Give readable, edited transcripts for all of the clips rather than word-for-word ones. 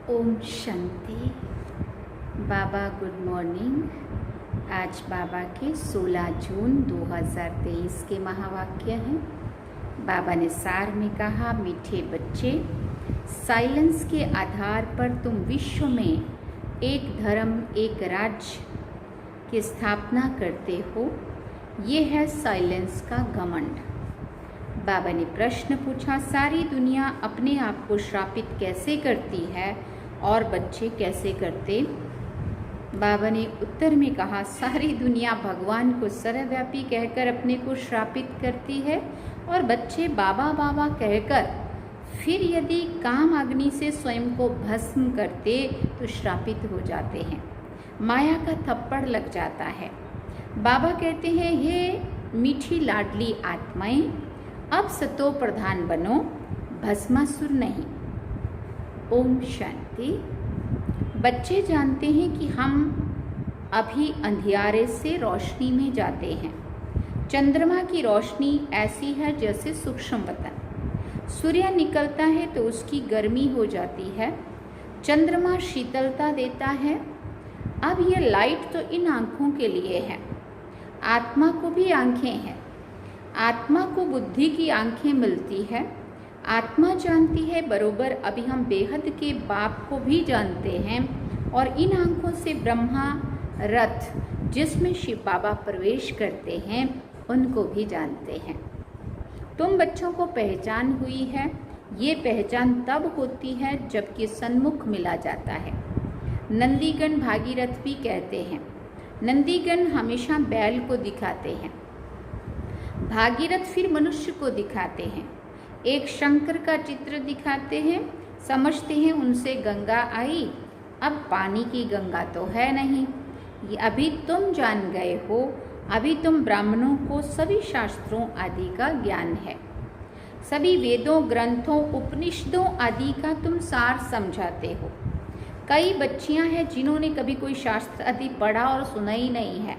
ओम शांति। बाबा good morning. आज बाबा के 16 जून 2023 के महावाक्य हैं। बाबा ने सार में कहा, मीठे बच्चे, साइलेंस के आधार पर तुम विश्व में एक धर्म एक राज्य की स्थापना करते हो। ये है साइलेंस का घमंड। बाबा ने प्रश्न पूछा, सारी दुनिया अपने आप को श्रापित कैसे करती है और बच्चे कैसे करते? बाबा ने उत्तर में कहा, सारी दुनिया भगवान को सर्वव्यापी कहकर अपने को श्रापित करती है और बच्चे बाबा बाबा कहकर फिर यदि काम अग्नि से स्वयं को भस्म करते तो श्रापित हो जाते हैं। माया का थप्पड़ लग जाता है। बाबा कहते हैं, ये मीठी लाडली आत्माएं, अब सतो प्रधान बनो, भस्मासुर नहीं। ओम शांति। बच्चे जानते हैं कि हम अभी अंधियारे से रोशनी में जाते हैं। चंद्रमा की रोशनी ऐसी है जैसे सूक्ष्म वतन। सूर्य निकलता है तो उसकी गर्मी हो जाती है। चंद्रमा शीतलता देता है। अब ये लाइट तो इन आँखों के लिए है। आत्मा को भी आँखें हैं। आत्मा को बुद्धि की आँखें मिलती है। आत्मा जानती है बरोबर अभी हम बेहद के बाप को भी जानते हैं और इन आँखों से ब्रह्मा रथ जिसमें शिव बाबा प्रवेश करते हैं उनको भी जानते हैं। तुम बच्चों को पहचान हुई है। ये पहचान तब होती है जबकि सन्मुख मिला जाता है। नंदीगण भागीरथ भी कहते हैं। नंदीगण हमेशा बैल को दिखाते हैं, भागीरथ फिर मनुष्य को दिखाते हैं। एक शंकर का चित्र दिखाते हैं, समझते हैं उनसे गंगा आई। अब पानी की गंगा तो है नहीं। ये अभी तुम जान गए हो। अभी तुम ब्राह्मणों को सभी शास्त्रों आदि का ज्ञान है। सभी वेदों, ग्रंथों, उपनिषदों आदि का तुम सार समझाते हो। कई बच्चियां हैं जिन्होंने कभी कोई शास्त्र आदि पढ़ा और सुना ही नहीं है,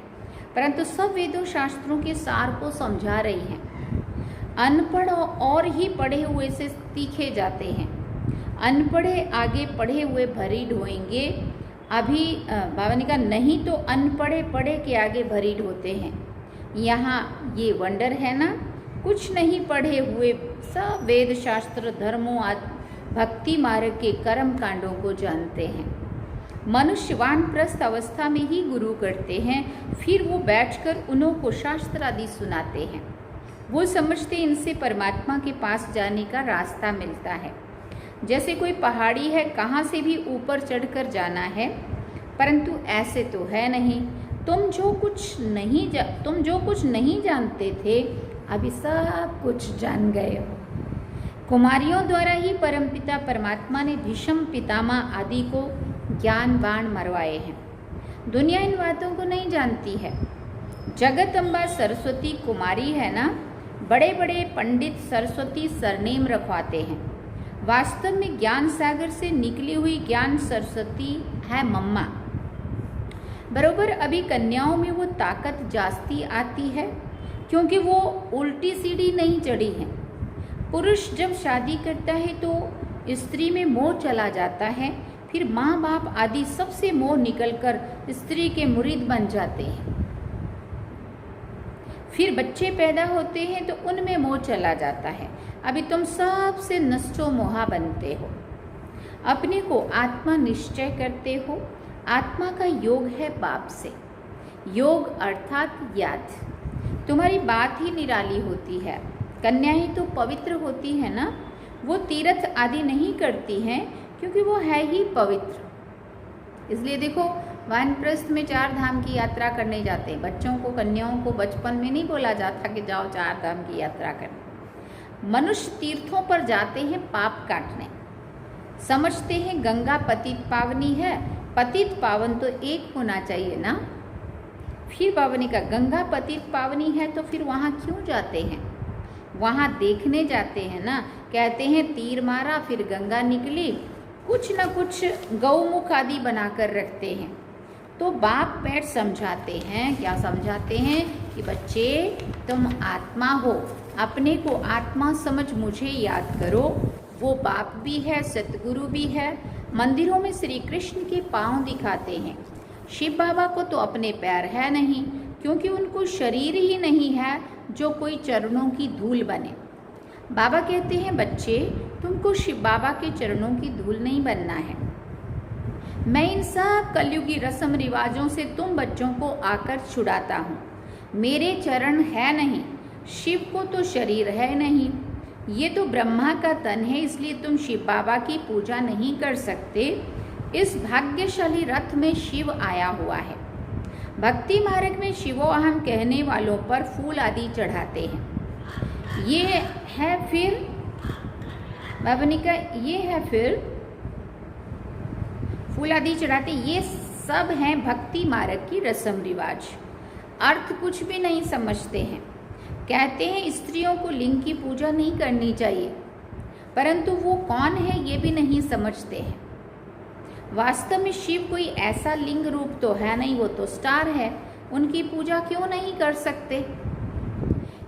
परंतु सब वेदों शास्त्रों के सार को समझा रही हैं। अनपढ़ और ही पढ़े हुए से तीखे जाते हैं। अनपढ़े आगे पढ़े हुए भरी ढोएंगे। अभी बाबा ने कहा, नहीं तो अनपढ़े पढ़े के आगे भरी ढोते हैं। यहाँ ये वंडर है ना, कुछ नहीं पढ़े हुए सब वेद शास्त्र धर्मों भक्ति मार्ग के कर्म कांडों को जानते हैं। मनुष्य वानप्रस्थ अवस्था में ही गुरु करते हैं, फिर वो बैठकर उन्हों को शास्त्र आदि सुनाते हैं। वो समझते इनसे परमात्मा के पास जाने का रास्ता मिलता है। जैसे कोई पहाड़ी है, कहाँ से भी ऊपर चढ़कर जाना है, परंतु ऐसे तो है नहीं। तुम जो कुछ नहीं जानते थे, अभी सब कुछ जान गए हो। कुमारियों द्वारा ही परमपिता परमात्मा ने भीष्म पितामह आदि को ज्ञान बाण मरवाए हैं। दुनिया इन बातों को नहीं जानती है। जगत अम्बा सरस्वती कुमारी है ना, बड़े बड़े पंडित सरस्वती सरनेम रखवाते हैं। वास्तव में ज्ञान सागर से निकली हुई ज्ञान सरस्वती है मम्मा। बरोबर अभी कन्याओं में वो ताकत जास्ती आती है क्योंकि वो उल्टी सीढ़ी नहीं चढ़ी है। पुरुष जब शादी करता है तो स्त्री में मोह चला जाता है, फिर माँ बाप आदि सबसे मोह निकलकर स्त्री के मुरीद बन जाते हैं। फिर बच्चे पैदा होते हैं तो उनमें मोह चला जाता है। अभी तुम सबसे नष्टो मोहा बनते हो। अपने को आत्मा निश्चय करते हो। आत्मा का योग है बाप से। योग अर्थात याद। तुम्हारी बात ही निराली होती है। कन्याएं तो पवित्र होती है ना, वो तीर्थ आदि नहीं करती हैं क्योंकि वो है ही पवित्र। इसलिए देखो, वानप्रस्थ में 4 धाम की यात्रा करने जाते हैं। बच्चों को, कन्याओं को बचपन में नहीं बोला जाता कि जाओ 4 धाम की यात्रा करने। मनुष्य तीर्थों पर जाते हैं पाप काटने। समझते हैं गंगा पतित पावनी है, पतित पावन तो एक होना चाहिए ना। फिर बाबा ने कहा, गंगा पतित पावनी है तो फिर वहाँ क्यों जाते हैं? वहाँ देखने जाते हैं ना। कहते हैं तीर मारा फिर गंगा निकली, कुछ न कुछ गौमुख आदि बनाकर रखते हैं। तो बाप बैठ समझाते हैं। क्या समझाते हैं? कि बच्चे तुम आत्मा हो, अपने को आत्मा समझ मुझे याद करो। वो बाप भी है, सतगुरु भी है, मंदिरों में श्री कृष्ण के पांव दिखाते हैं। शिव बाबा को तो अपने पैर है नहीं, क्योंकि उनको शरीर ही नहीं है जो कोई चरणों की धूल बने। बाबा कहते हैं, बच्चे तुमको शिव बाबा के चरणों की धूल नहीं बनना है। मैं इन सब कलयुगी रस्म रिवाजों से तुम बच्चों को आकर छुड़ाता हूँ। मेरे चरण है नहीं, शिव को तो शरीर है नहीं, ये तो ब्रह्मा का तन है, इसलिए तुम शिव बाबा की पूजा नहीं कर सकते। इस भाग्यशाली रथ में शिव आया हुआ है। भक्ति मार्ग में शिवो अहम कहने वालों पर फूल आदि चढ़ाते हैं। ये है फिर बाबा ने कहा, ये है फिर फूल आदि चढ़ाते, ये सब हैं भक्ति मार्ग की रस्म रिवाज। अर्थ कुछ भी नहीं समझते हैं। कहते हैं स्त्रियों को लिंग की पूजा नहीं करनी चाहिए, परंतु वो कौन है ये भी नहीं समझते हैं। वास्तव में शिव कोई ऐसा लिंग रूप तो है नहीं, वो तो स्टार है, उनकी पूजा क्यों नहीं कर सकते।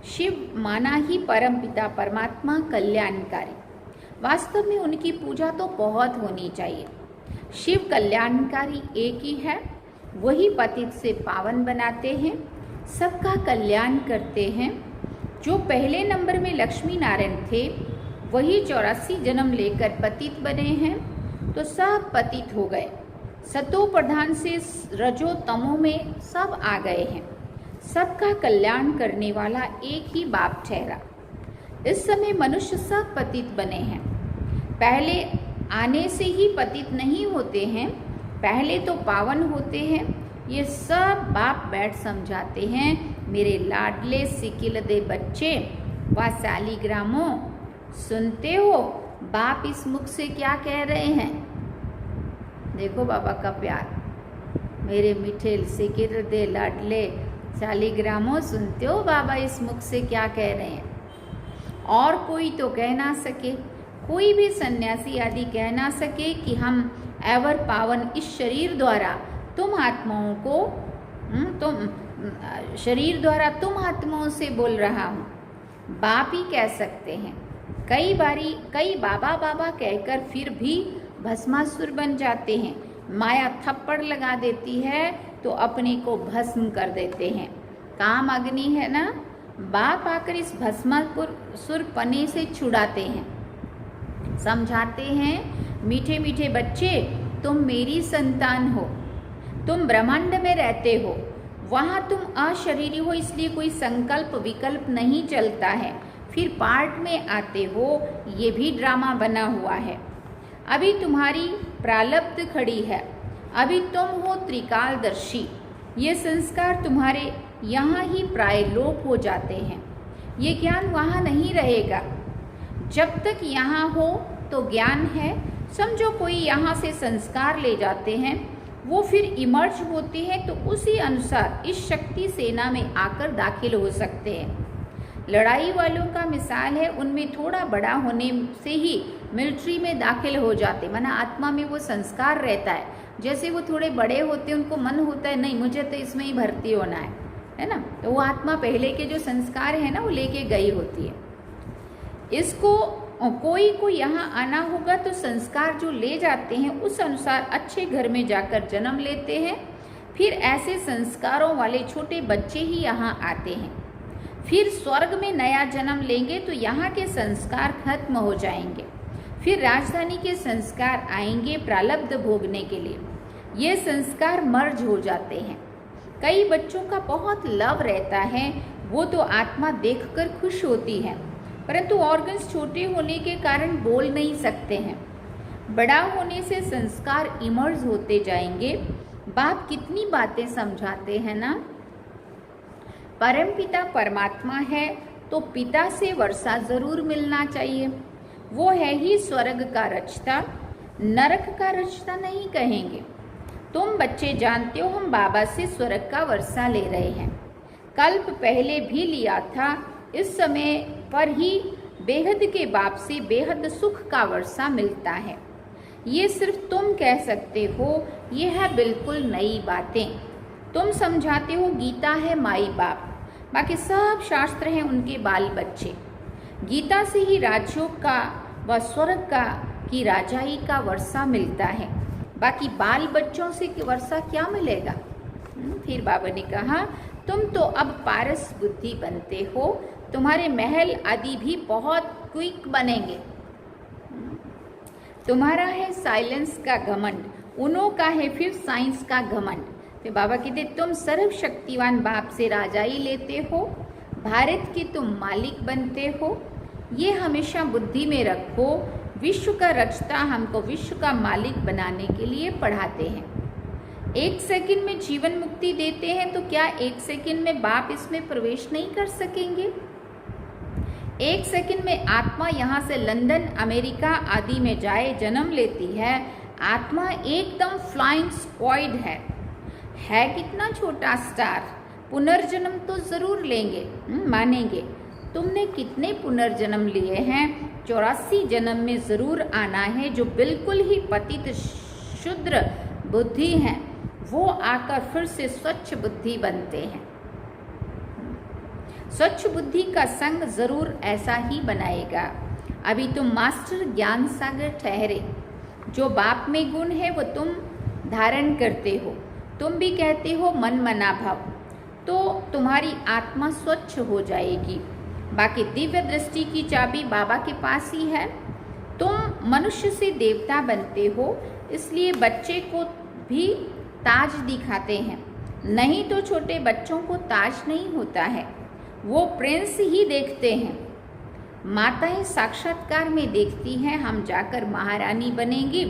शिव माना ही परमपिता परमात्मा कल्याणकारी। वास्तव में उनकी पूजा तो बहुत होनी चाहिए। शिव कल्याणकारी एक ही है, वही पतित से पावन बनाते हैं, सबका कल्याण करते हैं। जो पहले नंबर में लक्ष्मी नारायण थे, वही 84 जन्म लेकर पतित बने हैं, तो सब पतित हो गए। सतो प्रधान से रजो तमो में सब आ गए हैं। सबका कल्याण करने वाला एक ही बाप ठहरा। इस समय मनुष्य सब पतित बने हैं। पहले आने से ही पतित नहीं होते हैं, पहले तो पावन होते हैं। ये सब बाप बैठ समझाते हैं। मेरे लाडले सिकिल दे बच्चे व शालीग्रामों, सुनते हो बाप इस मुख से क्या कह रहे हैं। देखो बाबा का प्यार। मेरे मीठे सिकिल दे लाडले शालीग्रामों, सुनते हो बाबा इस मुख से क्या कह रहे हैं। और कोई तो कह ना सके, कोई भी सन्यासी आदि कह ना सके कि हम एवर पावन इस शरीर द्वारा तुम आत्माओं को शरीर द्वारा तुम आत्माओं से बोल रहा हूँ। बाप ही कह सकते हैं। कई बाबा बाबा कहकर फिर भी भस्मासुर बन जाते हैं। माया थप्पड़ लगा देती है तो अपने को भस्म कर देते हैं। काम अग्नि है ना, बाप आकर इस भस्मासुर पने से छुड़ाते हैं, समझाते हैं। मीठे मीठे बच्चे, तुम मेरी संतान हो, तुम ब्रह्मांड में रहते हो, वहाँ तुम अशरीरी हो, इसलिए कोई संकल्प विकल्प नहीं चलता है। फिर पार्ट में आते हो, ये भी ड्रामा बना हुआ है। अभी तुम्हारी प्रारब्ध खड़ी है, अभी तुम हो त्रिकालदर्शी। ये संस्कार तुम्हारे यहाँ ही प्राय लोप हो जाते हैं। ये ज्ञान वहाँ नहीं रहेगा। जब तक यहाँ हो तो ज्ञान है। समझो कोई यहाँ से संस्कार ले जाते हैं, वो फिर इमर्ज होते हैं, तो उसी अनुसार इस शक्ति सेना में आकर दाखिल हो सकते हैं। लड़ाई वालों का मिसाल है, उनमें थोड़ा बड़ा होने से ही मिलिट्री में दाखिल हो जाते, माना आत्मा में वो संस्कार रहता है। जैसे वो थोड़े बड़े होते हैं, उनको मन होता है नहीं मुझे तो इसमें ही भर्ती होना है ना, तो वो आत्मा पहले के जो संस्कार है ना वो लेके गई होती है। इसको कोई को यहाँ आना होगा तो संस्कार जो ले जाते हैं उस अनुसार अच्छे घर में जाकर जन्म लेते हैं। फिर ऐसे संस्कारों वाले छोटे बच्चे ही यहाँ आते हैं। फिर स्वर्ग में नया जन्म लेंगे तो यहाँ के संस्कार खत्म हो जाएंगे। फिर राजधानी के संस्कार आएंगे प्रारब्ध भोगने के लिए। ये संस्कार मर्ज हो जाते हैं। कई बच्चों का बहुत लव रहता है, वो तो आत्मा देखकर खुश होती है, परंतु ऑर्गन्स छोटे होने के कारण बोल नहीं सकते हैं। बड़ा होने से संस्कार इमर्ज होते जाएंगे। बाप कितनी बातें समझाते हैं ना। परमपिता परमात्मा है तो पिता से वर्षा जरूर मिलना चाहिए। वो है ही स्वर्ग का रचता, नरक का रचता नहीं कहेंगे। तुम बच्चे जानते हो हम बाबा से स्वर्ग का वर्षा ले रहे हैं। कल्प पहले भी लिया था, इस समय पर ही बेहद के बाप से बेहद सुख का वर्षा मिलता है। ये सिर्फ तुम कह सकते हो, ये है बिल्कुल नई बातें। तुम समझाते हो गीता है माई बाप, बाकी सब शास्त्र हैं उनके बाल बच्चे। गीता से ही राजयोग का व स्वर्ग का कि राजाई का वर्षा मिलता है, बाकी बाल बच्चों से वर्षा क्या मिलेगा। फिर बाबा ने कहा, तुम तो अब पारस बुद्धि बनते हो, तुम्हारे महल आदि भी बहुत क्विक बनेंगे। तुम्हारा है साइलेंस का घमंड, उन्हों का है फिर साइंस का घमंड। फिर बाबा कहते, तुम सर्वशक्तिवान बाप से राजाई लेते हो, भारत के तुम मालिक बनते हो, ये हमेशा बुद्धि में रखो। विश्व का रचता हमको विश्व का मालिक बनाने के लिए पढ़ाते हैं। 1 सेकंड में जीवन मुक्ति देते हैं, तो क्या 1 सेकंड में बाप इसमें प्रवेश नहीं कर सकेंगे। 1 सेकंड में आत्मा यहाँ से लंदन, अमेरिका आदि में जाए जन्म लेती है। आत्मा एकदम फ्लाइंग स्क्वाड है कितना छोटा स्टार। पुनर्जन्म तो जरूर लेंगे, मानेंगे। तुमने कितने पुनर्जन्म लिए हैं? 84 जन्म में जरूर आना है। जो बिल्कुल ही पतित शुद्र बुद्धि हैं, वो आकर फिर से स्वच्छ बुद्धि बनते हैं। स्वच्छ बुद्धि का संग जरूर ऐसा ही बनाएगा। अभी तुम मास्टर ज्ञान सागर ठहरे, जो बाप में गुण है वो तुम धारण करते हो। तुम भी कहते हो मन मना भाव, तो तुम्हारी आत्मा स्वच्छ हो जाएगी। बाकी दिव्य दृष्टि की चाबी बाबा के पास ही है। तुम मनुष्य से देवता बनते हो, इसलिए बच्चे को भी ताज दिखाते हैं। नहीं तो छोटे बच्चों को ताज नहीं होता है, वो प्रिंस ही देखते हैं। माताएं साक्षात्कार में देखती हैं, हम जाकर महारानी बनेंगी।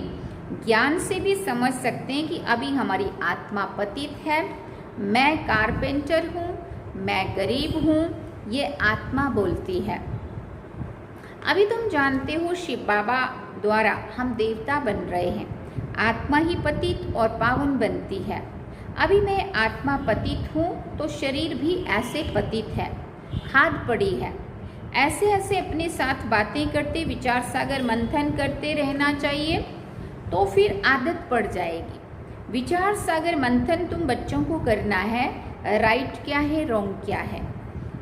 ज्ञान से भी समझ सकते हैं कि अभी हमारी आत्मा पतित है। मैं कारपेंटर हूँ, मैं गरीब हूँ, ये आत्मा बोलती है। अभी तुम जानते हो शिव बाबा द्वारा हम देवता बन रहे हैं। आत्मा ही पतित और पावन बनती है। अभी मैं आत्मा पतित हूँ, तो शरीर भी ऐसे पतित है, खाद पड़ी है। ऐसे ऐसे अपने साथ बातें करते, विचार सागर मंथन करते रहना चाहिए, तो फिर आदत पड़ जाएगी। विचार सागर मंथन तुम बच्चों को करना है, राइट क्या है, रॉन्ग क्या है।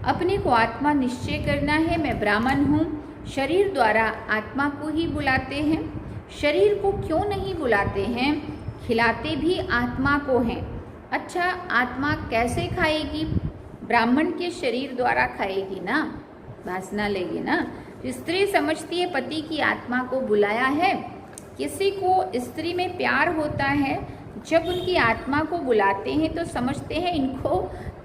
अपने को आत्मा निश्चय करना है, मैं ब्राह्मण हूँ। शरीर द्वारा आत्मा को ही बुलाते हैं। शरीर को क्यों नहीं बुलाते हैं? खिलाते भी आत्मा को हैं। अच्छा, आत्मा कैसे खाएगी? ब्राह्मण के शरीर द्वारा खाएगी ना, वासना लेगी ना। स्त्री समझती है पति की आत्मा को बुलाया है। किसी को स्त्री में प्यार होता है, जब उनकी आत्मा को बुलाते हैं तो समझते हैं इनको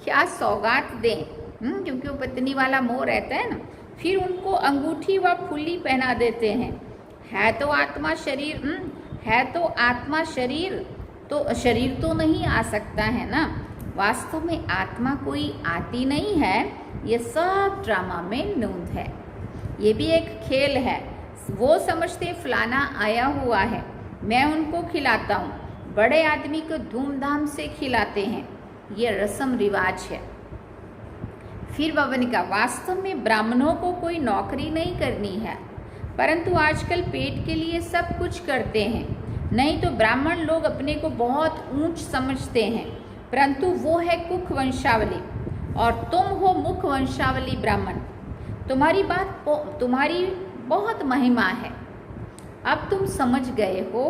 क्या सौगात दें, क्योंकि वो पत्नी वाला मोह रहता है ना। फिर उनको अंगूठी व फुल्ली पहना देते हैं। है तो आत्मा शरीर, है तो आत्मा शरीर, तो शरीर तो नहीं आ सकता है ना। वास्तव में आत्मा कोई आती नहीं है, ये सब ड्रामा में नूंद है। ये भी एक खेल है। वो समझते फलाना आया हुआ है, मैं उनको खिलाता हूँ। बड़े आदमी को धूमधाम से खिलाते हैं, ये रस्म रिवाज है। फिर बाबा ने कहा, वास्तव में ब्राह्मणों को कोई नौकरी नहीं करनी है, परंतु आजकल पेट के लिए सब कुछ करते हैं। नहीं तो ब्राह्मण लोग अपने को बहुत ऊंच समझते हैं, परंतु वो है कुख वंशावली और तुम हो मुख वंशावली ब्राह्मण। तुम्हारी बहुत महिमा है। अब तुम समझ गए हो,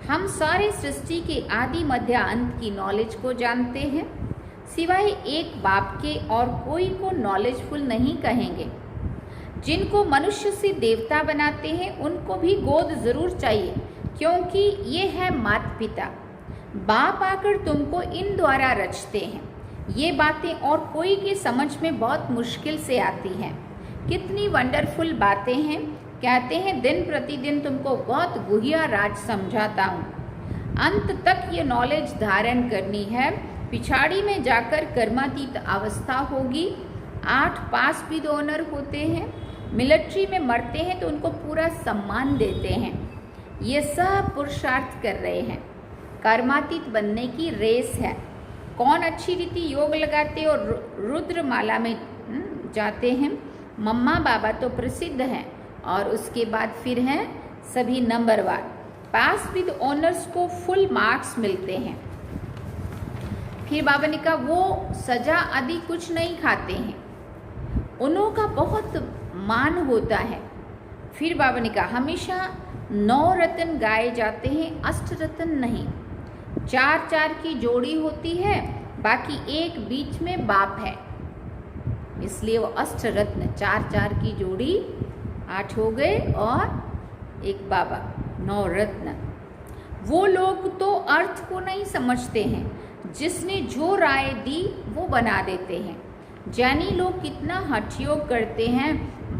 हम सारे सृष्टि के आदि मध्य अंत की नॉलेज को जानते हैं। सिवाय एक बाप के और कोई को नॉलेजफुल नहीं कहेंगे। जिनको मनुष्य से देवता बनाते हैं, उनको भी गोद जरूर चाहिए, क्योंकि ये है माता पिता। बाप आकर तुमको इन द्वारा रचते हैं। ये बातें और कोई की समझ में बहुत मुश्किल से आती हैं। कितनी वंडरफुल बातें हैं। कहते हैं दिन प्रतिदिन तुमको बहुत गुहिया राज समझाता हूँ। अंत तक ये नॉलेज धारण करनी है। पिछाड़ी में जाकर कर्मातीत अवस्था होगी। 8 पास विद ऑनर होते हैं। मिलिट्री में मरते हैं तो उनको पूरा सम्मान देते हैं। ये सब पुरुषार्थ कर रहे हैं। कर्मातीत बनने की रेस है। कौन अच्छी रीति योग लगाते और रुद्रमाला में जाते हैं। मम्मा बाबा तो प्रसिद्ध हैं, और उसके बाद फिर हैं सभी नंबरवार। पास विद ऑनर्स को फुल मार्क्स मिलते हैं। फिर बाबा ने कहा वो सजा आदि कुछ नहीं खाते हैं। उन्हों का बहुत मान होता है। फिर बाबा ने कहा हमेशा 9 रत्न गाए जाते हैं, अष्ट रत्न नहीं। 4 की जोड़ी होती है, बाकी एक बीच में बाप है, इसलिए वो अष्ट रत्न। 4 की जोड़ी 8 हो गए और एक बाबा, 9 रत्न। वो लोग तो अर्थ को नहीं समझते हैं, जिसने जो राय दी वो बना देते हैं। जैनी लोग कितना हठयोग करते हैं,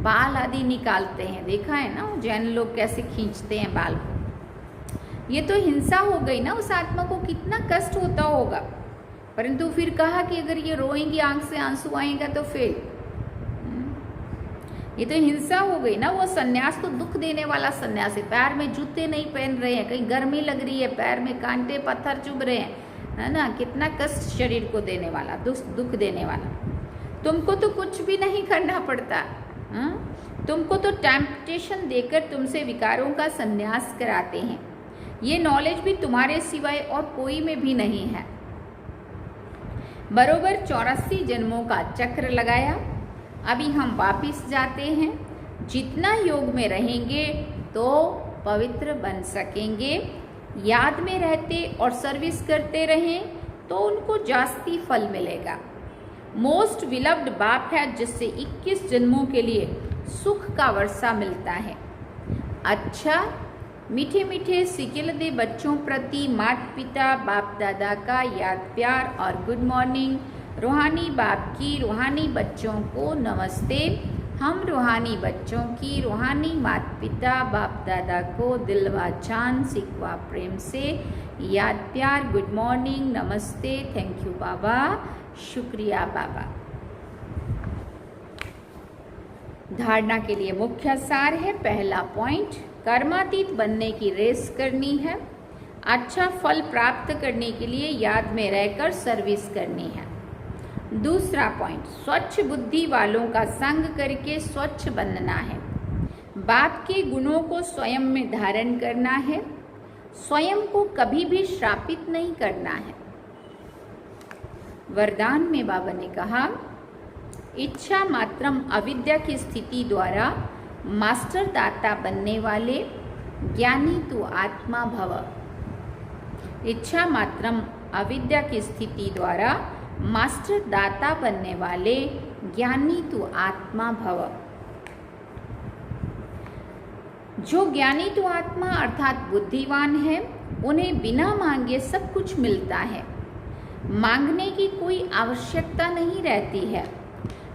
बाल आदि निकालते हैं, देखा है ना जैन लोग कैसे खींचते हैं बाल को। ये तो हिंसा हो गई ना, उस आत्मा को कितना कष्ट होता होगा। परंतु फिर कहा कि अगर ये रोएंगी, आंख से आंसू आएगा तो फिर ये तो हिंसा हो गई ना। वो सन्यास तो दुख देने वाला सन्यास है। पैर में जूते नहीं पहन रहे हैं, कहीं गर्मी लग रही है, पैर में कांटे पत्थर चुभ रहे हैं, है ना। कितना कष्ट शरीर को देने वाला, दुख देने वाला। तुमको तो कुछ भी नहीं करना पड़ता, तुमको तो टेम्पटेशन देकर तुमसे विकारों का संन्यास कराते हैं। ये नॉलेज भी तुम्हारे सिवाय और कोई में भी नहीं है। बरोबर 84 जन्मों का चक्र लगाया, अभी हम वापिस जाते हैं। जितना योग में रहेंगे तो पवित्र बन सकेंगे। याद में रहते और सर्विस करते रहें तो उनको जास्ती फल मिलेगा। मोस्ट विलव्ड बाप है, जिससे 21 जन्मों के लिए सुख का वर्षा मिलता है। अच्छा, मीठे मीठे सिकिल दे बच्चों प्रति माता पिता बाप दादा का याद प्यार और गुड मॉर्निंग। रूहानी बाप की रूहानी बच्चों को नमस्ते। हम रूहानी बच्चों की रूहानी माता पिता बाप दादा को दिल व जान सिकवा प्रेम से याद प्यार, गुड मॉर्निंग, नमस्ते, थैंक यू बाबा, शुक्रिया बाबा। धारणा के लिए मुख्य सार है। पहला पॉइंट, कर्मातीत बनने की रेस करनी है। अच्छा फल प्राप्त करने के लिए याद में रहकर सर्विस करनी है। दूसरा पॉइंट, स्वच्छ बुद्धि वालों का संग करके स्वच्छ बनना है। बाप के गुणों को स्वयं में धारण करना है। स्वयं को कभी भी श्रापित नहीं करना है। वरदान में बाबा ने कहा, इच्छा मात्रम अविद्या की स्थिति द्वारा मास्टर दाता बनने वाले ज्ञानी तू आत्मा भव। इच्छा मात्रम अविद्या की स्थिति द्वारा मास्टर दाता बनने वाले ज्ञानी तू आत्मा भव। जो ज्ञानी तू आत्मा अर्थात बुद्धिवान है, उन्हें बिना मांगे सब कुछ मिलता है। मांगने की कोई आवश्यकता नहीं रहती है।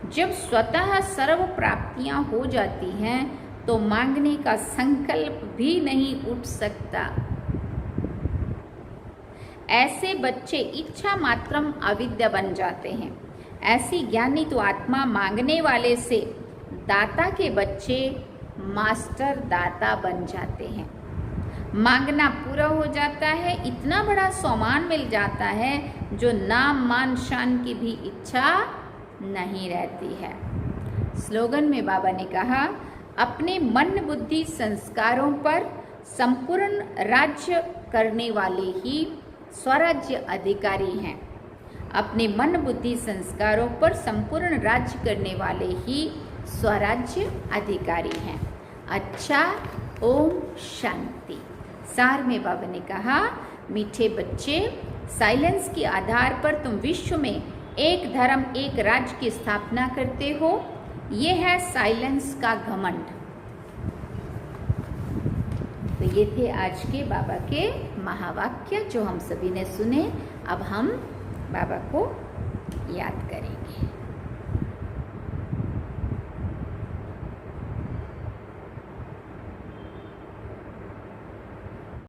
जब स्वतः सर्व प्राप्तियां हो जाती हैं तो मांगने का संकल्प भी नहीं उठ सकता। ऐसे बच्चे इच्छा मात्रम अविद्या बन जाते हैं। ऐसी ज्ञानी तो आत्मा मांगने वाले से दाता के बच्चे मास्टर दाता बन जाते हैं। मांगना पूरा हो जाता है, इतना बड़ा सम्मान मिल जाता है जो नाम मान शान की भी इच्छा नहीं रहती है। स्लोगन में बाबा ने कहा, अपने मन बुद्धि संस्कारों पर संपूर्ण राज्य करने वाले ही स्वराज्य अधिकारी हैं। अपने मन बुद्धि संस्कारों पर संपूर्ण राज्य करने वाले ही स्वराज्य अधिकारी हैं। अच्छा, ओम शांति। सार में बाबा ने कहा, मीठे बच्चे, साइलेंस के आधार पर तुम विश्व में एक धर्म एक राज्य की स्थापना करते हो। ये है साइलेंस का घमंड। तो ये थे आज के बाबा के महावाक्य जो हम सभी ने सुने। अब हम बाबा को याद करेंगे।